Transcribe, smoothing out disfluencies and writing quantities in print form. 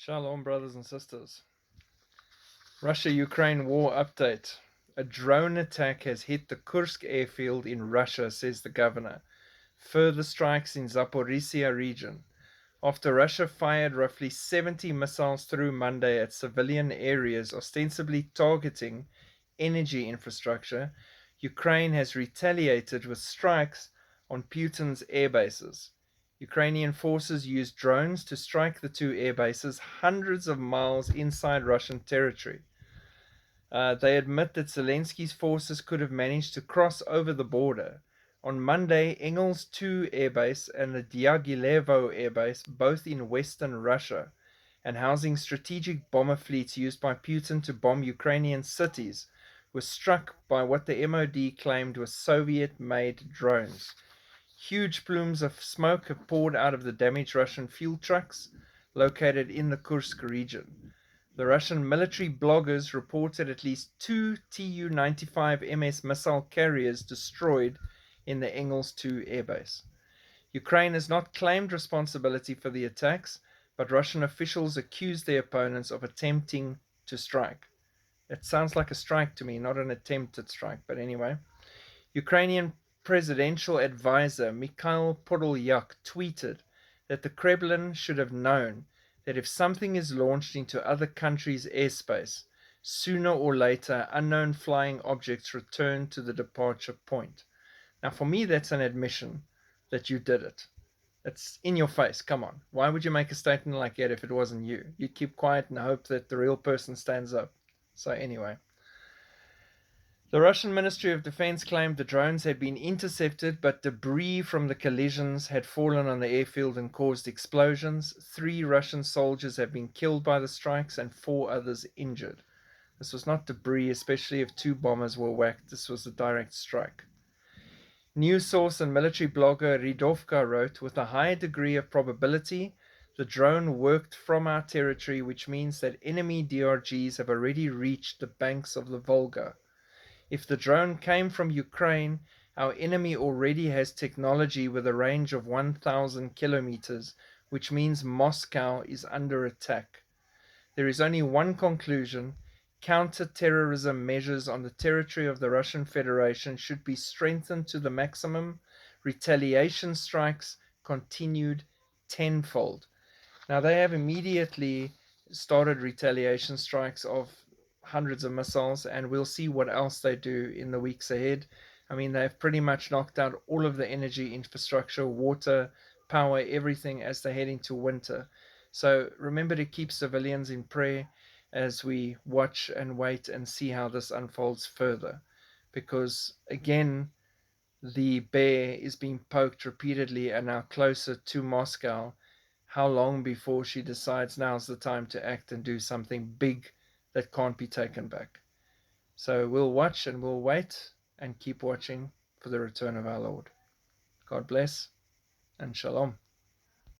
Shalom, brothers and sisters. Russia-Ukraine war update. A drone attack has hit the Kursk airfield in Russia, says the governor. Further strikes in Zaporizhia region. After Russia fired roughly 70 missiles through Monday at civilian areas ostensibly targeting energy infrastructure, Ukraine has retaliated with strikes on Putin's air bases. Ukrainian forces used drones to strike the two air bases hundreds of miles inside Russian territory. They admit that Zelensky's forces could have managed to cross over the border. On Monday, Engels 2 airbase and the Diaghilevo airbase, both in western Russia, and housing strategic bomber fleets used by Putin to bomb Ukrainian cities, were struck by what the MOD claimed were Soviet-made drones. Huge plumes of smoke have poured out of the damaged Russian fuel trucks located in the Kursk region. The Russian military bloggers reported at least 2 Tu-95MS missile carriers destroyed in the Engels 2 airbase. Ukraine has not claimed responsibility for the attacks, but Russian officials accused their opponents of attempting to strike. It sounds like a strike to me, not an attempted strike, but anyway. Ukrainian presidential advisor Mikhail Podolyak tweeted that the Kremlin should have known that if something is launched into other countries' airspace, sooner or later unknown flying objects return to the departure point. Now, for me, that's an admission that you did it. It's in your face. Come on. Why would you make a statement like that if it wasn't you? You'd keep quiet and hope that the real person stands up. So anyway. The Russian Ministry of Defense claimed the drones had been intercepted, but debris from the collisions had fallen on the airfield and caused explosions. 3 Russian soldiers have been killed by the strikes and 4 others injured. This was not debris, especially if 2 bombers were whacked. This was a direct strike. News source and military blogger Ridovka wrote, with a high degree of probability, the drone worked from our territory, which means that enemy DRGs have already reached the banks of the Volga. If the drone came from Ukraine, our enemy already has technology with a range of 1,000 kilometers, which means Moscow is under attack. There is only one conclusion: counter-terrorism measures on the territory of the Russian Federation should be strengthened to the maximum, retaliation strikes continued tenfold. Now, they have immediately started retaliation strikes of hundreds of missiles, and we'll see what else they do in the weeks ahead. I mean, they've pretty much knocked out all of the energy infrastructure, water, power, everything as they head into winter. So remember to keep civilians in prayer as we watch and wait and see how this unfolds further. Because, again, the bear is being poked repeatedly and now closer to Moscow. How long before she decides now's the time to act and do something big that can't be taken back? So we'll watch and we'll wait and keep watching for the return of our Lord. God bless and shalom.